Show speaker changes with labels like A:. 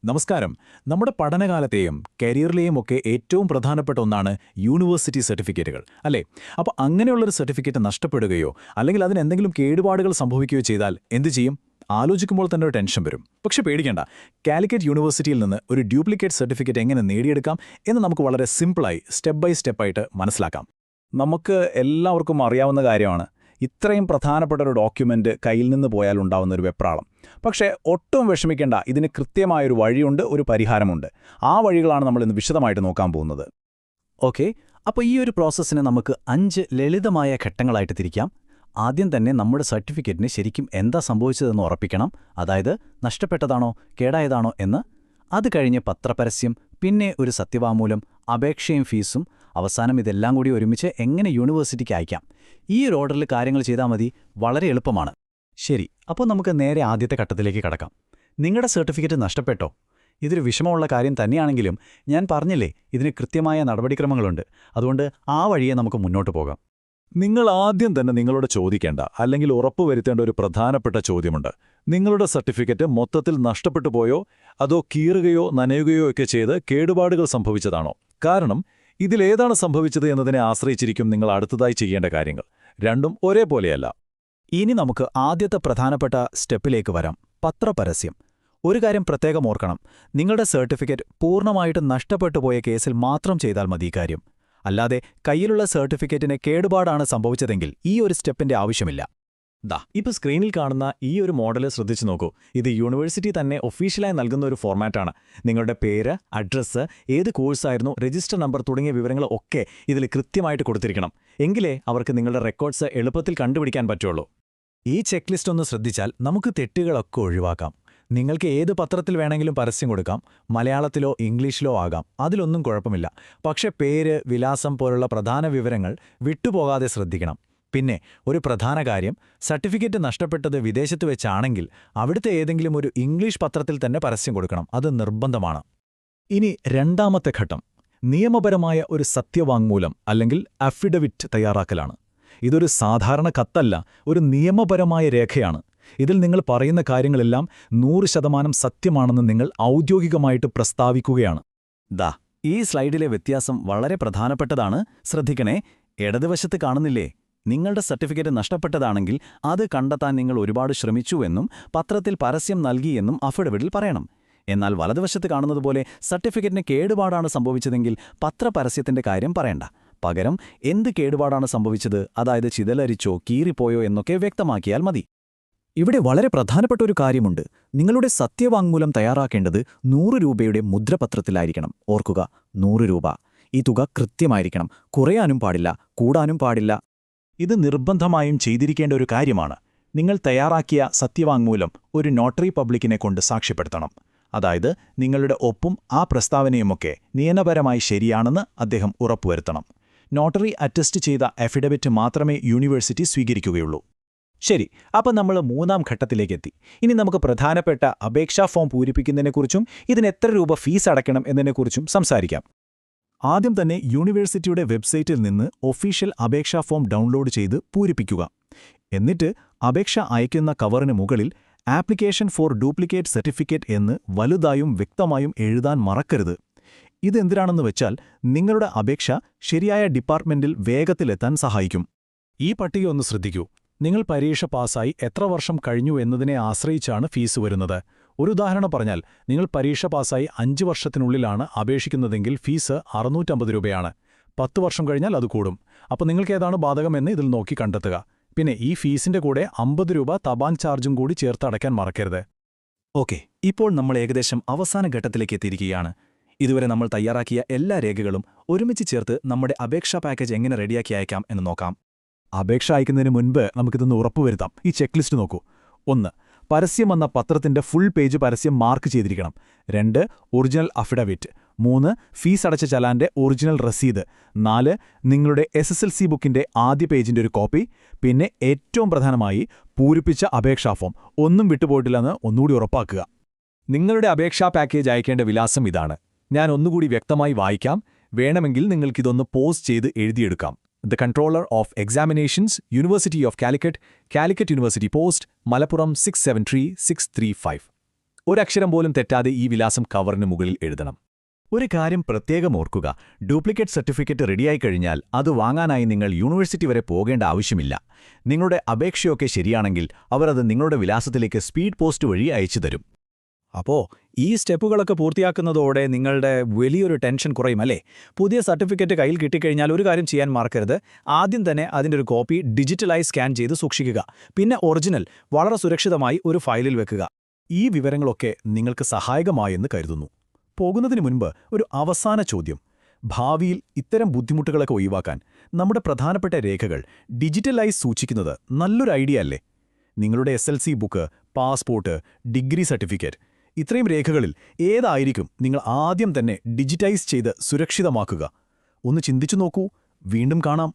A: നമസ്കാരം. നമ്മുടെ പഠനകാലത്തെയും കരിയറിലെയും ഒക്കെ ഏറ്റവും പ്രധാനപ്പെട്ട ഒന്നാണ് യൂണിവേഴ്സിറ്റി സർട്ടിഫിക്കറ്റുകൾ, അല്ലേ? അപ്പോൾ അങ്ങനെയുള്ളൊരു സർട്ടിഫിക്കറ്റ് നഷ്ടപ്പെടുകയോ അല്ലെങ്കിൽ അതിന് എന്തെങ്കിലും കേടുപാടുകൾ സംഭവിക്കുകയോ ചെയ്താൽ എന്തു ചെയ്യും? ആലോചിക്കുമ്പോൾ തന്നെ ഒരു ടെൻഷൻ വരും. പക്ഷെ പേടിക്കേണ്ട, കാലിക്കറ്റ് യൂണിവേഴ്സിറ്റിയിൽ നിന്ന് ഒരു ഡ്യൂപ്ലിക്കേറ്റ് സർട്ടിഫിക്കറ്റ് എങ്ങനെ നേടിയെടുക്കാം എന്ന് നമുക്ക് വളരെ സിമ്പിളായി സ്റ്റെപ്പ് ബൈ സ്റ്റെപ്പായിട്ട് മനസ്സിലാക്കാം. നമുക്ക് എല്ലാവർക്കും അറിയാവുന്ന കാര്യമാണ്, ഇത്രയും പ്രധാനപ്പെട്ട ഒരു ഡോക്യുമെൻ്റ് കയ്യിൽ നിന്ന് പോയാൽ ഉണ്ടാവുന്ന ഒരു വെപ്രാളം. പക്ഷേ ഒട്ടും വിഷമിക്കേണ്ട, ഇതിന് കൃത്യമായൊരു വഴിയുണ്ട്, ഒരു പരിഹാരമുണ്ട്. ആ വഴികളാണ് നമ്മൾ ഇന്ന് വിശദമായിട്ട് നോക്കാൻ പോകുന്നത്.
B: ഓക്കെ, അപ്പോൾ ഈ ഒരു പ്രോസസ്സിനെ നമുക്ക് 5 ലളിതമായ ഘട്ടങ്ങളായിട്ട് തിരിക്കാം. ആദ്യം തന്നെ നമ്മുടെ സർട്ടിഫിക്കറ്റിന് ശരിക്കും എന്താ സംഭവിച്ചതെന്ന് ഉറപ്പിക്കണം. അതായത് നഷ്ടപ്പെട്ടതാണോ കേടായതാണോ എന്ന്. അത് കഴിഞ്ഞ് പത്രപരസ്യം, പിന്നെ ഒരു സത്യവാങ്മൂലം, അപേക്ഷയും ഫീസും, അവസാനം ഇതെല്ലാം കൂടി ഒരുമിച്ച് എങ്ങനെ യൂണിവേഴ്സിറ്റിക്ക് അയക്കാം. ഈ ഒരു ഓർഡറിൽ കാര്യങ്ങൾ ചെയ്താൽ മതി. വളരെ എളുപ്പമാണ്. ശരി, അപ്പോൾ നമുക്ക് നേരെ ആദ്യത്തെ ഘട്ടത്തിലേക്ക് കടക്കാം. നിങ്ങളുടെ സർട്ടിഫിക്കറ്റ് നഷ്ടപ്പെട്ടോ? ഇതൊരു വിഷമമുള്ള കാര്യം തന്നെയാണെങ്കിലും ഞാൻ പറഞ്ഞില്ലേ, ഇതിന് കൃത്യമായ നടപടിക്രമങ്ങളുണ്ട്. അതുകൊണ്ട് ആ വഴിയെ നമുക്ക് മുന്നോട്ട് പോകാം.
A: നിങ്ങൾ ആദ്യം തന്നെ നിങ്ങളോട് ചോദിക്കേണ്ട അല്ലെങ്കിൽ ഉറപ്പുവരുത്തേണ്ട ഒരു പ്രധാനപ്പെട്ട ചോദ്യമുണ്ട്. നിങ്ങളുടെ സർട്ടിഫിക്കറ്റ് മൊത്തത്തിൽ നഷ്ടപ്പെട്ടു പോയോ, അതോ കീറുകയോ നനയുകയോ ഒക്കെ ചെയ്ത് കേടുപാടുകൾ സംഭവിച്ചതാണോ? കാരണം ഇതിലേതാണ് സംഭവിച്ചത് എന്നതിനെ ആശ്രയിച്ചിരിക്കും നിങ്ങൾ അടുത്തതായി ചെയ്യേണ്ട കാര്യങ്ങൾ. രണ്ടും ഒരേപോലെയല്ല.
B: ഇനി നമുക്ക് ആദ്യത്തെ പ്രധാനപ്പെട്ട സ്റ്റെപ്പിലേക്ക് വരാം, പത്രപരസ്യം. ഒരു കാര്യം പ്രത്യേകം ഓർക്കണം, നിങ്ങളുടെ സർട്ടിഫിക്കറ്റ് പൂർണ്ണമായിട്ട് നഷ്ടപ്പെട്ടു പോയ കേസിൽ മാത്രം ചെയ്താൽ മതി കാര്യം. അല്ലാതെ കയ്യിലുള്ള സർട്ടിഫിക്കറ്റിന് കേടുപാടാണ് സംഭവിച്ചതെങ്കിൽ ഈ ഒരു സ്റ്റെപ്പിന്റെ ആവശ്യമില്ല.
A: ഇപ്പോൾ സ്ക്രീനിൽ കാണുന്ന ഈ ഒരു മോഡൽ ശ്രദ്ധിച്ചു നോക്കൂ. ഇത് യൂണിവേഴ്സിറ്റി തന്നെ ഒഫീഷ്യലായി നൽകുന്ന ഒരു ഫോർമാറ്റാണ്. നിങ്ങളുടെ പേര്, അഡ്രസ്സ്, ഏത് കോഴ്സായിരുന്നു, രജിസ്റ്റർ നമ്പർ തുടങ്ങിയ വിവരങ്ങൾ ഒക്കെ ഇതിൽ കൃത്യമായിട്ട് കൊടുത്തിരിക്കണം. എങ്കിലേ അവർക്ക് നിങ്ങളുടെ റെക്കോർഡ്സ് എളുപ്പത്തിൽ കണ്ടുപിടിക്കാൻ പറ്റുള്ളൂ.
B: ഈ ചെക്ക് ലിസ്റ്റ് ഒന്ന് ശ്രദ്ധിച്ചാൽ നമുക്ക് തെറ്റുകളൊക്കെ ഒഴിവാക്കാം. നിങ്ങൾക്ക് ഏത് പത്രത്തിൽ വേണമെങ്കിലും പരസ്യം കൊടുക്കാം. മലയാളത്തിലോ ഇംഗ്ലീഷിലോ ആകാം, അതിലൊന്നും കുഴപ്പമില്ല. പക്ഷെ പേര്, വിലാസം പോലുള്ള പ്രധാന വിവരങ്ങൾ വിട്ടുപോകാതെ ശ്രദ്ധിക്കണം. പിന്നെ ഒരു പ്രധാന കാര്യം, സർട്ടിഫിക്കറ്റ് നഷ്ടപ്പെട്ടത് വിദേശത്ത് വെച്ചാണെങ്കിൽ അവിടുത്തെ ഏതെങ്കിലും ഒരു ഇംഗ്ലീഷ് പത്രത്തിൽ തന്നെ പരസ്യം കൊടുക്കണം. അത് നിർബന്ധമാണ്.
A: ഇനി രണ്ടാമത്തെ ഘട്ടം, നിയമപരമായ ഒരു സത്യവാങ്മൂലം അല്ലെങ്കിൽ അഫിഡവിറ്റ് തയ്യാറാക്കലാണ്. ഇതൊരു സാധാരണ കത്തല്ല, ഒരു നിയമപരമായ രേഖയാണ്. ഇതിൽ നിങ്ങൾ പറയുന്ന കാര്യങ്ങളെല്ലാം 100% സത്യമാണെന്ന് നിങ്ങൾ ഔദ്യോഗികമായിട്ട് പ്രസ്താവിക്കുകയാണ്.
B: ഈ സ്ലൈഡിലെ വ്യത്യാസം വളരെ പ്രധാനപ്പെട്ടതാണ്. ശ്രദ്ധിക്കണേ, ഇടതുവശത്ത് കാണുന്നില്ലേ? നിങ്ങളുടെ സർട്ടിഫിക്കറ്റ് നഷ്ടപ്പെട്ടതാണെങ്കിൽ അത് കണ്ടെത്താൻ നിങ്ങൾ ഒരുപാട് ശ്രമിച്ചുവെന്നും പത്രത്തിൽ പരസ്യം നൽകിയെന്നും അഫിഡവിറ്റിൽ പറയണം. എന്നാൽ വലതുവശത്ത് കാണുന്നതുപോലെ സർട്ടിഫിക്കറ്റിന് കേടുപാടാണ് സംഭവിച്ചതെങ്കിൽ പത്രപരസ്യത്തിന്റെ കാര്യം പറയണ്ട. പകരം എന്ത് കേടുപാടാണ് സംഭവിച്ചത്, അതായത് ചിതലരിച്ചോ കീറിപ്പോയോ എന്നൊക്കെ വ്യക്തമാക്കിയാൽ മതി. ഇവിടെ വളരെ പ്രധാനപ്പെട്ട ഒരു കാര്യമുണ്ട്. നിങ്ങളുടെ സത്യവാങ്മൂലം തയ്യാറാക്കേണ്ടത് 100 രൂപയുടെ മുദ്രപത്രത്തിലായിരിക്കണം. ഓർക്കുക, 100 രൂപ. ഈ തുക കൃത്യമായിരിക്കണം. കുറയാനും പാടില്ല, കൂടാനും പാടില്ല.
A: ഇത് നിർബന്ധമായും ചെയ്തിരിക്കേണ്ട ഒരു കാര്യമാണ്. നിങ്ങൾ തയ്യാറാക്കിയ സത്യവാങ്മൂലം ഒരു നോട്ടറി പബ്ലിക്കിനെ കൊണ്ട് സാക്ഷ്യപ്പെടുത്തണം. അതായത് നിങ്ങളുടെ ഒപ്പും ആ പ്രസ്താവനയുമൊക്കെ നിയമപരമായി ശരിയാണെന്ന് അദ്ദേഹം ഉറപ്പുവരുത്തണം. നോട്ടറി അറ്റസ്റ്റ് ചെയ്ത അഫിഡവിറ്റ് മാത്രമേ യൂണിവേഴ്സിറ്റി സ്വീകരിക്കുകയുള്ളൂ.
B: ശരി, അപ്പം നമ്മൾ 3-ാം ഘട്ടത്തിലേക്കെത്തി. ഇനി നമുക്ക് പ്രധാനപ്പെട്ട അപേക്ഷാ ഫോം പൂരിപ്പിക്കുന്നതിനെക്കുറിച്ചും ഇതിന് എത്ര രൂപ ഫീസ് അടയ്ക്കണം എന്നതിനെക്കുറിച്ചും സംസാരിക്കാം.
A: ആദ്യം തന്നെ യൂണിവേഴ്സിറ്റിയുടെ വെബ്സൈറ്റിൽ നിന്ന് ഒഫീഷ്യൽ അപേക്ഷാ ഫോം ഡൗൺലോഡ് ചെയ്ത് പൂരിപ്പിക്കുക. എന്നിട്ട് അപേക്ഷ അയക്കുന്ന കവറിന് മുകളിൽ ആപ്ലിക്കേഷൻ ഫോർ ഡ്യൂപ്ലിക്കേറ്റ് സർട്ടിഫിക്കറ്റ് എന്ന് വലുതായും വ്യക്തമായും എഴുതാൻ മറക്കരുത്. ഇതെന്തിനാണെന്ന് വെച്ചാൽ നിങ്ങളുടെ അപേക്ഷ ശരിയായ ഡിപ്പാർട്ട്മെന്റിൽ വേഗത്തിലെത്താൻ സഹായിക്കും. ഈ പട്ടിക ഒന്ന് ശ്രദ്ധിക്കൂ. നിങ്ങൾ പരീക്ഷ പാസ്സായി എത്ര വർഷം കഴിഞ്ഞു എന്നതിനെ ആശ്രയിച്ചാണ് ഫീസ് വരുന്നത്. ഒരു ഉദാഹരണം പറഞ്ഞാൽ, നിങ്ങൾ പരീക്ഷ പാസ്സായി 5 വർഷത്തിനുള്ളിലാണ് അപേക്ഷിക്കുന്നതെങ്കിൽ ഫീസ് 650 രൂപയാണ്. 10 വർഷം കഴിഞ്ഞാൽ അത് കൂടും. അപ്പോൾ നിങ്ങൾക്ക് ഏതാണ് ബാധകമെന്ന് ഇതിൽ നോക്കി കണ്ടെത്തുക. പിന്നെ ഈ ഫീസിന്റെ കൂടെ 50 രൂപ തപാൽ ചാർജും കൂടി ചേർത്ത് അടയ്ക്കാൻ മറക്കരുത്.
B: ഓക്കെ, ഇപ്പോൾ നമ്മൾ ഏകദേശം അവസാന ഘട്ടത്തിലേക്ക് എത്തിയിരിക്കുകയാണ്. ഇതുവരെ നമ്മൾ തയ്യാറാക്കിയ എല്ലാ രേഖകളും ഒരുമിച്ച് ചേർത്ത് നമ്മുടെ അപേക്ഷാ പാക്കേജ് എങ്ങനെ റെഡിയാക്കി അയക്കാം എന്ന് നോക്കാം.
A: അപേക്ഷ അയക്കുന്നതിന് മുൻപ് നമുക്കിതൊന്ന് ഉറപ്പുവരുത്താം. ഈ ചെക്ക് ലിസ്റ്റ് നോക്കൂ. 1. പരസ്യം വന്ന പത്രത്തിന്റെ ഫുൾ പേജ് പരസ്യം മാർക്ക് ചെയ്തിരിക്കണം. 2. Original affidavit. 3. ഫീസ് അടച്ച ചലാന്റെ ഒറിജിനൽ രസീത്. 4. നിങ്ങളുടെ SSLC ബുക്കിന്റെ ആദ്യ പേജിന്റെ ഒരു കോപ്പി. പിന്നെ ഏറ്റവും പ്രധാനമായി പൂരിപ്പിച്ച അപേക്ഷാ ഫോം. ഒന്നും വിട്ടുപോയിട്ടില്ലെന്ന് ഒന്നുകൂടി ഉറപ്പാക്കുക. നിങ്ങളുടെ അപേക്ഷാ പാക്കേജ് അയക്കേണ്ട വിലാസം ഇതാണ്. ഞാൻ ഒന്നുകൂടി വ്യക്തമായി വായിക്കാം. വേണമെങ്കിൽ നിങ്ങൾക്കിതൊന്ന് പോസ്റ്റ് ചെയ്ത് എഴുതിയെടുക്കാം. The Controller of Examinations, University of Calicut, Calicut University Post, Malappuram 673635.
C: ഒരക്ഷരം പോലും തെറ്റാതെ ഈ വിലാസം കവറിന് മുകളിൽ എഴുതണം.
A: ഒരു കാര്യം പ്രത്യേകം ഓർക്കുക, ഡ്യൂപ്ലിക്കേറ്റ് സർട്ടിഫിക്കറ്റ് റെഡിയായി കഴിഞ്ഞാൽ അത് വാങ്ങാനായി നിങ്ങൾ യൂണിവേഴ്സിറ്റി വരെ പോകേണ്ട ആവശ്യമില്ല. നിങ്ങളുടെ അപേക്ഷയൊക്കെ ശരിയാണെങ്കിൽ അവർ അത് നിങ്ങളുടെ വിലാസത്തിലേക്ക് സ്പീഡ് പോസ്റ്റ് വഴി അയച്ചു തരും.
D: അപ്പോൾ ഈ സ്റ്റെപ്പുകളൊക്കെ പൂർത്തിയാക്കുന്നതോടെ നിങ്ങളുടെ വലിയൊരു ടെൻഷൻ കുറയുമല്ലേ? പുതിയ സർട്ടിഫിക്കറ്റ് കയ്യിൽ കിട്ടിക്കഴിഞ്ഞാൽ ഒരു കാര്യം ചെയ്യാൻ മറക്കരുത്. ആദ്യം തന്നെ അതിൻ്റെ ഒരു കോപ്പി ഡിജിറ്റലായി സ്കാൻ ചെയ്ത് സൂക്ഷിക്കുക. പിന്നെ ഒറിജിനൽ വളരെ സുരക്ഷിതമായി ഒരു ഫയലിൽ വെക്കുക.
A: ഈ വിവരങ്ങളൊക്കെ നിങ്ങൾക്ക് സഹായകമായെന്ന് കരുതുന്നു. പോകുന്നതിന് മുൻപ് ഒരു അവസാന ചോദ്യം. ഭാവിയിൽ ഇത്തരം ബുദ്ധിമുട്ടുകളൊക്കെ ഒഴിവാക്കാൻ നമ്മുടെ പ്രധാനപ്പെട്ട രേഖകൾ ഡിജിറ്റലായി സൂക്ഷിക്കുന്നത് നല്ലൊരു ഐഡിയ അല്ലേ? നിങ്ങളുടെ SLC book, passport, degree certificate, ഇത്രയും രേഖകളിൽ ഏതായിരിക്കും നിങ്ങൾ ആദ്യം തന്നെ ഡിജിറ്റൈസ് ചെയ്ത് സുരക്ഷിതമാക്കുക? ഒന്ന് ചിന്തിച്ചു നോക്കൂ. വീണ്ടും കാണാം.